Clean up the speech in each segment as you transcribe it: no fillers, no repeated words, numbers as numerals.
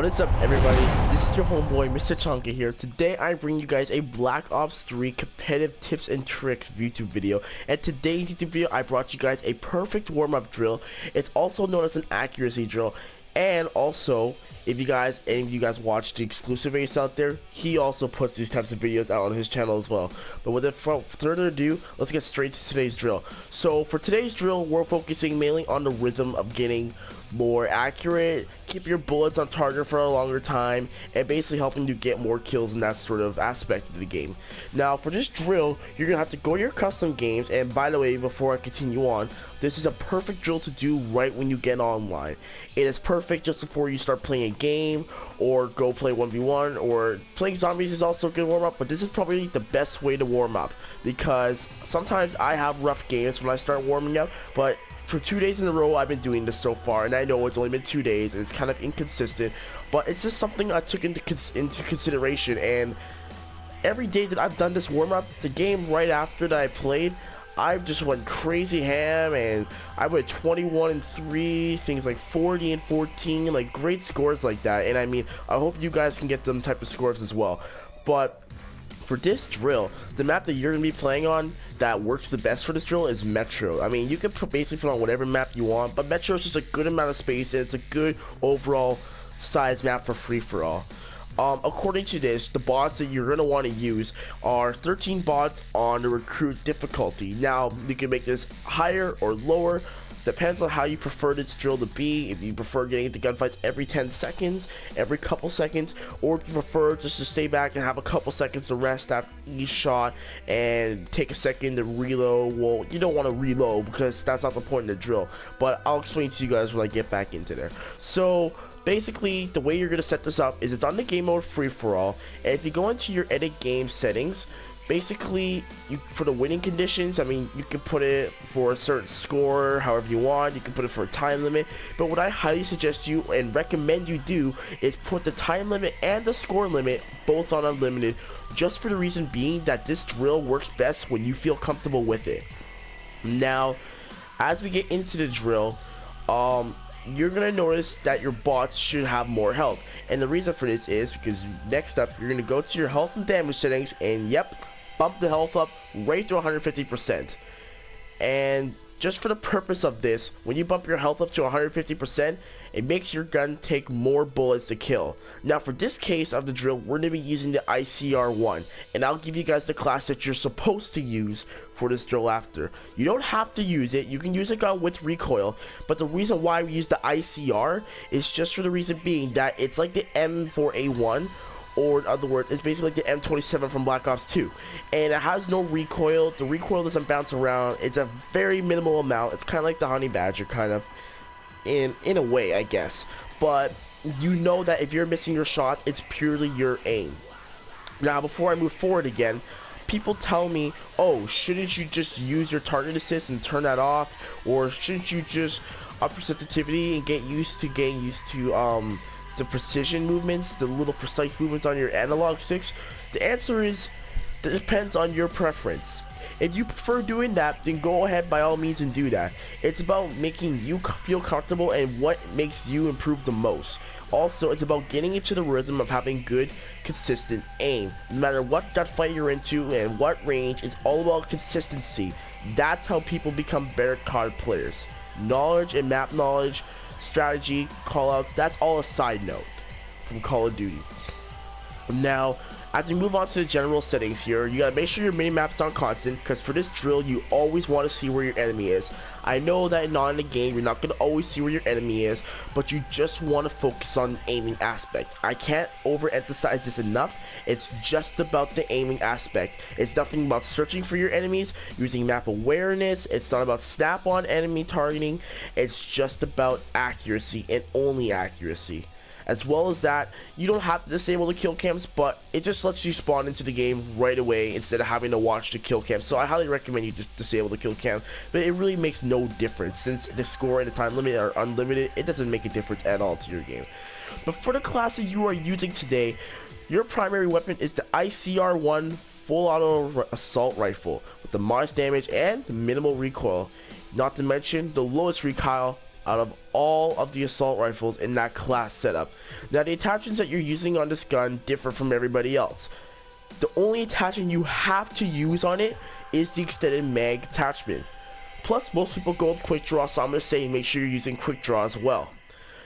What is up, everybody? This is your homeboy MisterChunkah here. Today I bring you guys a Black Ops 3 competitive tips and tricks YouTube video. And today's YouTube video I brought you guys a perfect warm-up drill. It's also known as an accuracy drill. And also, if any of you guys watch the exclusive videos out there, he also puts these types of videos out on his channel as well. But without further ado, let's get straight to today's drill. So for today's drill, we're focusing mainly on the rhythm of getting more accurate, keep your bullets on target for a longer time, and basically helping you get more kills in that sort of aspect of the game. Now for this drill, you're gonna have to go to your custom games, and by the way, before I continue on, this is a perfect drill to do right when you get online. It is perfect just before you start playing a game or go play 1v1, or playing zombies is also a good warm up, but this is probably the best way to warm up because sometimes I have rough games when I start warming up, but for 2 days in a row I've been doing this so far, and I know it's only been 2 days and it's kind of inconsistent, but it's just something I took into consideration. And every day that I've done this warm-up, the game right after that I played, I just went crazy ham, and I went 21-3, things like 40-14, like great scores like that. And I mean, I hope you guys can get them type of scores as well. But for this drill, the map that you're going to be playing on that works the best for this drill is Metro. I mean, you can basically put on whatever map you want, but Metro is just a good amount of space, and it's a good overall size map for free-for-all. According to this, the bots that you're going to want to use are 13 bots on the recruit difficulty. Now, you can make this higher or lower. Depends on how you prefer this drill to be. If you prefer getting into gunfights every 10 seconds, every couple seconds, or if you prefer just to stay back and have a couple seconds to rest after each shot and take a second to reload. Well, you don't want to reload because that's not the point of the drill, but I'll explain to you guys when I get back into there. So basically, the way you're going to set this up is it's on the game mode free-for-all, and if you go into your edit game settings, basically, for the winning conditions, I mean, you can put it for a certain score, however you want. You can put it for a time limit. But what I highly suggest you and recommend you do is put the time limit and the score limit both on unlimited, just for the reason being that this drill works best when you feel comfortable with it. Now, as we get into the drill, you're gonna notice that your bots should have more health, and the reason for this is because next up you're gonna go to your health and damage settings, and yep, bump the health up right to 150%. And just for the purpose of this, when you bump your health up to 150%, it makes your gun take more bullets to kill. Now for this case of the drill, we're going to be using the ICR1, and I'll give you guys the class that you're supposed to use for this drill after. You don't have to use it, you can use a gun with recoil, but the reason why we use the ICR is just for the reason being that it's like the M4A1, or in other words, it's basically like the M27 from Black Ops 2, and it has no recoil. The recoil doesn't bounce around. It's a very minimal amount. It's kind of like the Honey Badger, kind of, in a way, I guess. But you know that if you're missing your shots, it's purely your aim. Now, before I move forward again, people tell me, oh, shouldn't you just use your target assist and turn that off, or shouldn't you just up your sensitivity and get used to the precision movements, the little precise movements on your analog sticks? The answer is, it depends on your preference. If you prefer doing that, then go ahead by all means and do that. It's about making you feel comfortable and what makes you improve the most. Also, it's about getting into the rhythm of having good, consistent aim. No matter what gunfight you're into and what range, it's all about consistency. That's how people become better COD players. Knowledge and map knowledge, strategy, callouts, that's all a side note from Call of Duty. Now, as we move on to the general settings here, you gotta make sure your minimap's on constant, because for this drill, you always want to see where your enemy is. I know that not in the game, you're not gonna always see where your enemy is, but you just want to focus on the aiming aspect. I can't overemphasize this enough. It's just about the aiming aspect. It's nothing about searching for your enemies, using map awareness. It's not about snap-on enemy targeting. It's just about accuracy and only accuracy. As well as that, you don't have to disable the kill cams, but it just lets you spawn into the game right away instead of having to watch the kill cam. So I highly recommend you just disable the kill cam, but it really makes no difference since the score and the time limit are unlimited. It doesn't make a difference at all to your game. But for the class that you are using today, your primary weapon is the ICR1 full auto assault rifle with the modest damage and minimal recoil, not to mention the lowest recoil out of all of the assault rifles in that class setup. Now the attachments that you're using on this gun differ from everybody else. The only attachment you have to use on it is the extended mag attachment. Plus most people go with quick draw, so I'm going to say make sure you're using quick draw as well.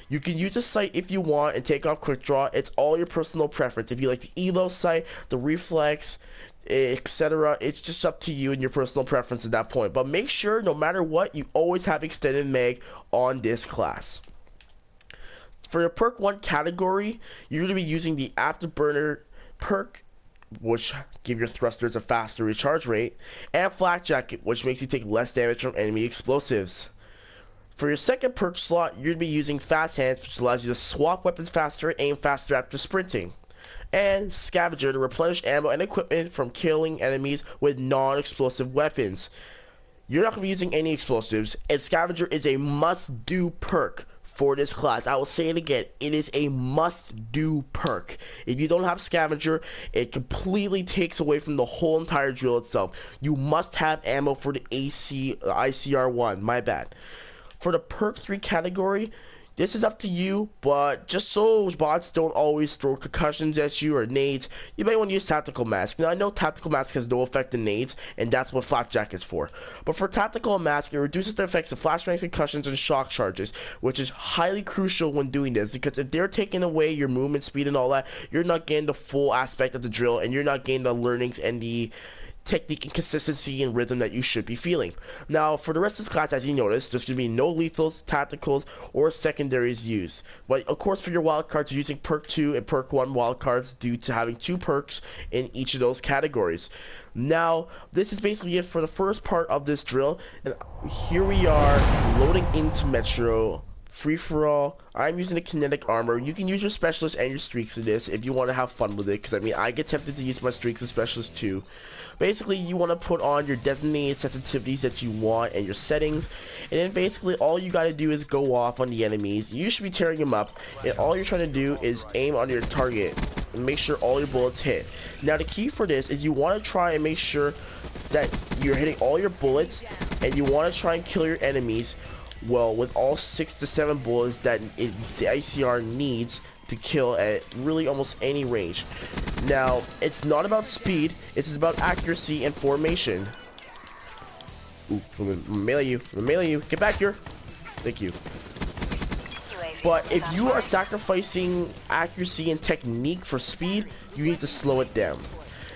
You can use a sight if you want and take off quick draw. It's all your personal preference. If you like the elo sight, the reflex, etc., it's just up to you and your personal preference at that point. But make sure no matter what, you always have extended mag on this class. For your perk 1 category, you're going to be using the afterburner perk, which give your thrusters a faster recharge rate, and flak jacket, which makes you take less damage from enemy explosives. For your second perk slot, you're going to be using fast hands, which allows you to swap weapons faster and aim faster after sprinting, and scavenger to replenish ammo and equipment from killing enemies with non-explosive weapons. You're not going to be using any explosives, and scavenger is a must-do perk for this class. I will say it again, it is a must-do perk. If you don't have scavenger, it completely takes away from the whole entire drill itself. You must have ammo for the ICR1, my bad. For the perk 3 category, this is up to you, but just so bots don't always throw concussions at you or nades, you may want to use tactical mask. Now I know tactical mask has no effect in nades, and that's what flak jacket's for. But for tactical mask, it reduces the effects of flashbangs, concussions, and shock charges, which is highly crucial when doing this, because if they're taking away your movement speed and all that, you're not getting the full aspect of the drill, and you're not getting the learnings and the technique and consistency and rhythm that you should be feeling. Now for the rest of this class, as you notice, there's going to be no lethals, tacticals, or secondaries used. But of course for your wildcards, you're using perk 2 and perk 1 wildcards due to having 2 perks in each of those categories. Now this is basically it for the first part of this drill, and here we are loading into Metro. Free for all. I'm using the kinetic armor. You can use your specialist and your streaks in this if you want to have fun with it, because I mean I get tempted to use my streaks and specialist too. Basically you want to put on your designated sensitivities that you want and your settings, and then basically all you got to do is go off on the enemies. You should be tearing them up, and all you're trying to do is aim on your target and make sure all your bullets hit. Now the key for this is you want to try and make sure that you're hitting all your bullets, and you want to try and kill your enemies well with all 6 to 7 bullets that the ICR needs to kill at really almost any range. Now it's not about speed, it's about accuracy and formation. Ooh, I'm gonna melee you, get back here. Thank you. But if you are sacrificing accuracy and technique for speed, you need to slow it down.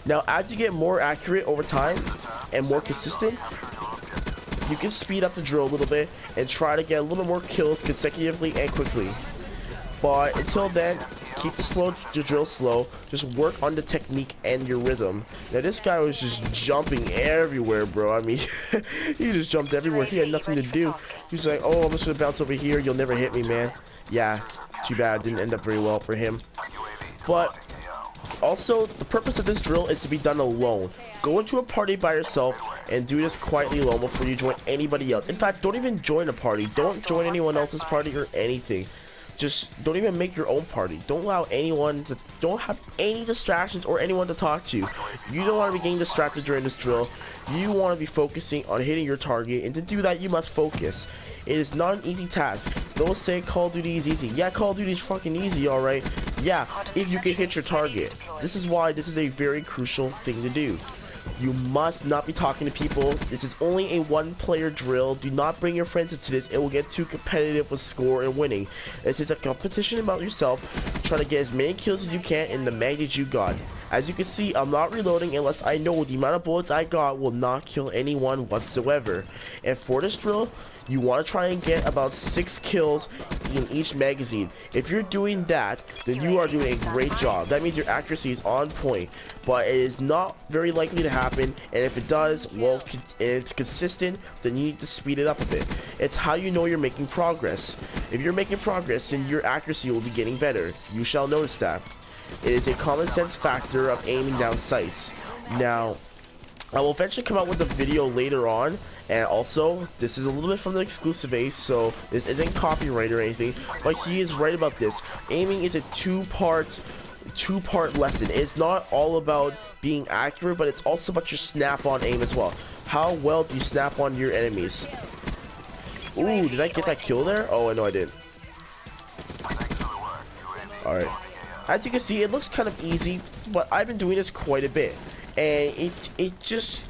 Now as you get more accurate over time and more consistent, you can speed up the drill a little bit and try to get a little more kills consecutively and quickly. But until then, keep the drill slow. Just work on the technique and your rhythm. Now this guy was just jumping everywhere, bro. I mean, he just jumped everywhere. He had nothing to do. He was like, oh, I'm just gonna bounce over here. You'll never hit me, man. Yeah, too bad. It didn't end up very well for him. But also, the purpose of this drill is to be done alone. Go into a party by yourself and do this quietly alone before you join anybody else. In fact, don't even join a party. Don't join anyone else's party or anything. Just don't even make your own party. Don't allow anyone to, don't have any distractions or anyone to talk to. You don't want to be getting distracted during this drill. You want to be focusing on hitting your target, and to do that you must focus. It is not an easy task. Don't say Call of Duty is easy. Yeah, Call of Duty is fucking easy, alright? Yeah, if you can hit your target. This is why this is a very crucial thing to do. You must not be talking to people. This is only a one-player drill. Do not bring your friends into this. It will get too competitive with score and winning. This is a competition about yourself. Try to get as many kills as you can in the mag that you got. As you can see, I'm not reloading unless I know the amount of bullets I got will not kill anyone whatsoever. And for this drill, you want to try and get about 6 kills in each magazine. If you're doing that, then you are doing a great job. That means your accuracy is on point, but it is not very likely to happen, and if it does, well, it's consistent, then you need to speed it up a bit. It's how you know you're making progress. If you're making progress, then your accuracy will be getting better. You shall notice that. It is a common sense factor of aiming down sights. Now, I will eventually come out with a video later on, and also this is a little bit from the exclusive Ace, so this isn't copyright or anything, but he is right about this. Aiming is a two-part lesson. It's not all about being accurate, but it's also about your snap-on aim as well. How well do you snap on your enemies? Ooh, did I get that kill there? Oh, no, I didn't. Alright. As you can see, it looks kind of easy, but I've been doing this quite a bit. And it gets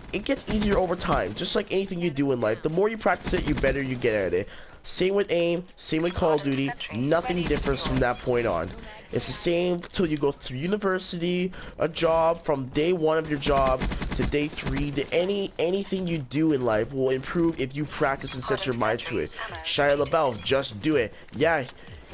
easier over time, just like anything you do in life. The more you practice it, the better you get at it. Same with aim, same with Call of Duty, nothing differs from that point on. It's the same till you go through university, a job, from day 1 of your job to day 3, to anything you do in life will improve if you practice and set your mind to it. Shia LaBeouf, just do it. Yeah,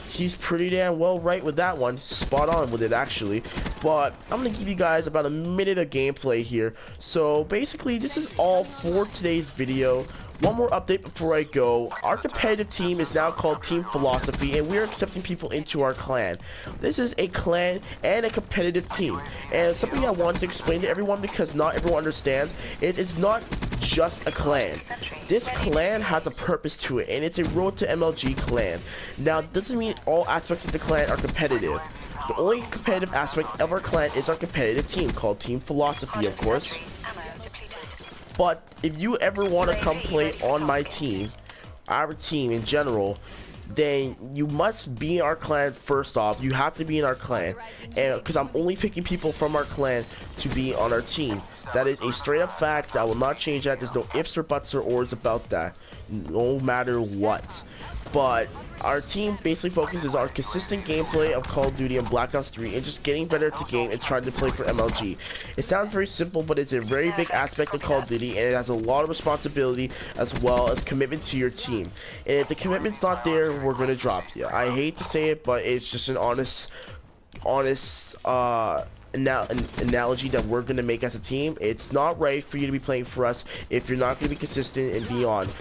he's pretty damn well right with that one, spot on with it actually. But I'm gonna give you guys about a minute of gameplay here. So basically this is all for today's video. One more update before I go. Our competitive team is now called Team Philosophy, and we are accepting people into our clan. This is a clan and a competitive team, and something I want to explain to everyone because not everyone understands. It is not just a clan. This clan has a purpose to it, and it's a road to MLG clan. Now, it doesn't mean all aspects of the clan are competitive. The only competitive aspect of our clan is our competitive team, called Team Philosophy, of course. But if you ever want to come play on my team, our team in general, then you must be in our clan first off. You have to be in our clan, and because I'm only picking people from our clan to be on our team. That is a straight up fact. I will not change that. There's no ifs or buts or ors about that, no matter what. But our team basically focuses on consistent gameplay of Call of Duty and Black Ops 3 and just getting better at the game and trying to play for MLG. It sounds very simple, but it's a very big aspect of Call of Duty, and it has a lot of responsibility as well as commitment to your team. And if the commitment's not there, we're gonna drop you. I hate to say it, but it's just an honest analogy that we're gonna make as a team. It's not right for you to be playing for us if you're not gonna be consistent and beyond.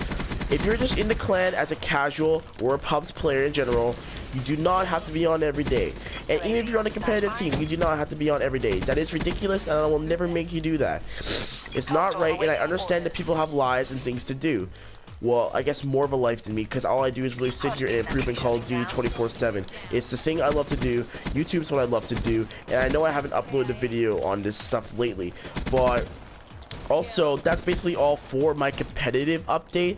If you're just in the clan as a casual or a pubs player in general, you do not have to be on every day. And even if you're on a competitive team, you do not have to be on every day. That is ridiculous, and I will never make you do that. It's not right, and I understand that people have lives and things to do. Well, I guess more of a life than me, because all I do is really sit here and improve in Call of Duty 24/7. It's the thing I love to do. YouTube's what I love to do, and I know I haven't uploaded a video on this stuff lately, but also that's basically all for my competitive update.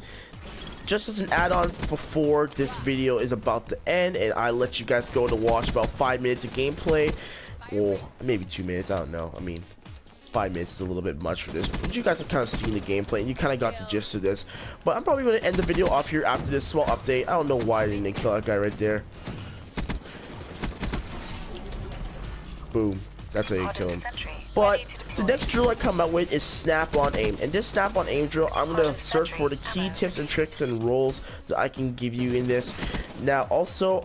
Just as an add-on before this video is about to end and I let you guys go to watch about 5 minutes of gameplay, well, maybe 2 minutes, I don't know. I mean, 5 minutes is a little bit much for this, but you guys have kind of seen the gameplay and you kind of got the gist of this. But I'm probably going to end the video off here after this small update. I don't know why I didn't kill that guy right there. Boom, that's how you kill him. But the next drill I come out with is snap-on aim, and this snap-on aim drill, I'm going to search for the key tips and tricks and rules that I can give you in this. Now also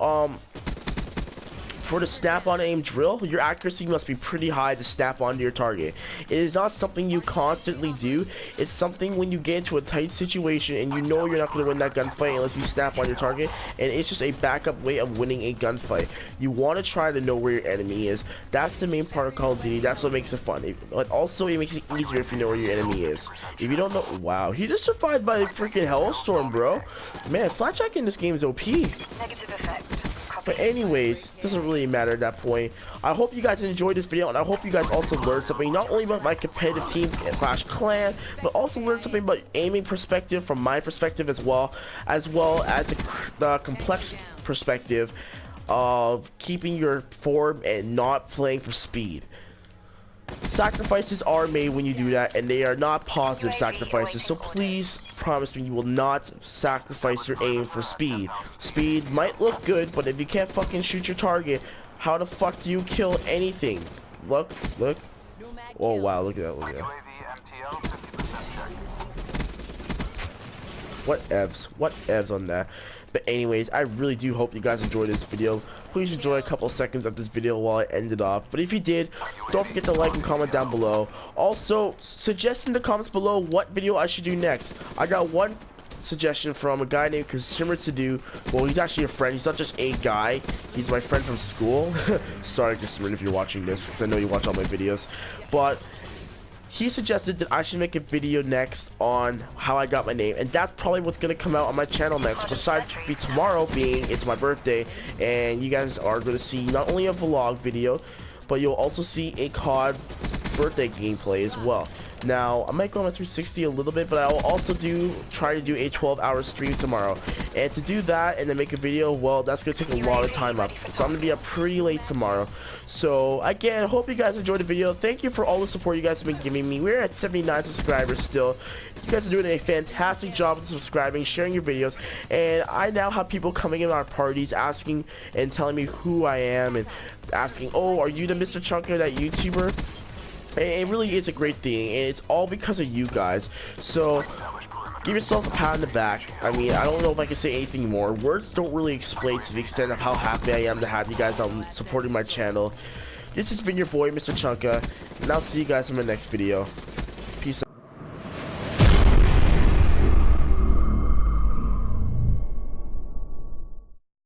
for the snap-on aim drill, your accuracy must be pretty high to snap onto your target. It is not something you constantly do. It's something when you get into a tight situation and you know you're not going to win that gunfight unless you snap on your target, and it's just a backup way of winning a gunfight. You want to try to know where your enemy is. That's the main part of Call of Duty. That's what makes it fun. But also it makes it easier if you know where your enemy is. If you don't know, wow, he just survived by a freaking hellstorm, bro. Man, flashback in this game is OP. Negative effect. But anyways, doesn't really matter at that point. I hope you guys enjoyed this video, and I hope you guys also learned something, not only about my competitive team slash clan, but also learned something about aiming perspective from my perspective as well as the complex perspective of keeping your form and not playing for speed. Sacrifices are made when you do that, and they are not positive sacrifices, so please promise me you will not sacrifice your aim for speed. Speed might look good, but if you can't fucking shoot your target, how the fuck do you kill anything? Look. Oh wow, look at that, look at that. What evs on that. But anyways, I really do hope you guys enjoyed this video. Please enjoy a couple seconds of this video while I end it off. But if you did, don't forget to like and comment down below. Also, suggest in the comments below what video I should do next. I got one suggestion from a guy named Consumer to do. Well, he's actually a friend. He's not just a guy. He's my friend from school. Sorry, Consumer, if you're watching this, because I know you watch all my videos. But he suggested that I should make a video next on how I got my name, and that's probably what's gonna come out on my channel next, besides tomorrow being it's my birthday, and you guys are gonna see not only a vlog video, but you'll also see a COD birthday gameplay as well. Now I might go on a 360 a little bit, but I will also try to do a 12-hour stream tomorrow. And to do that and then make a video, well, that's gonna take a lot of time up. So I'm gonna be up pretty late tomorrow. So again, hope you guys enjoyed the video. Thank you for all the support you guys have been giving me. We're at 79 subscribers still. You guys are doing a fantastic job of subscribing, sharing your videos, and I now have people coming in our parties asking and telling me who I am and asking, oh, are you the MisterChunkah, that YouTuber? And it really is a great thing, and it's all because of you guys. So give yourself a pat on the back. I mean, I don't know if I can say anything more. Words don't really explain to the extent of how happy I am to have you guys on supporting my channel. This has been your boy, MisterChunkah, and I'll see you guys in my next video.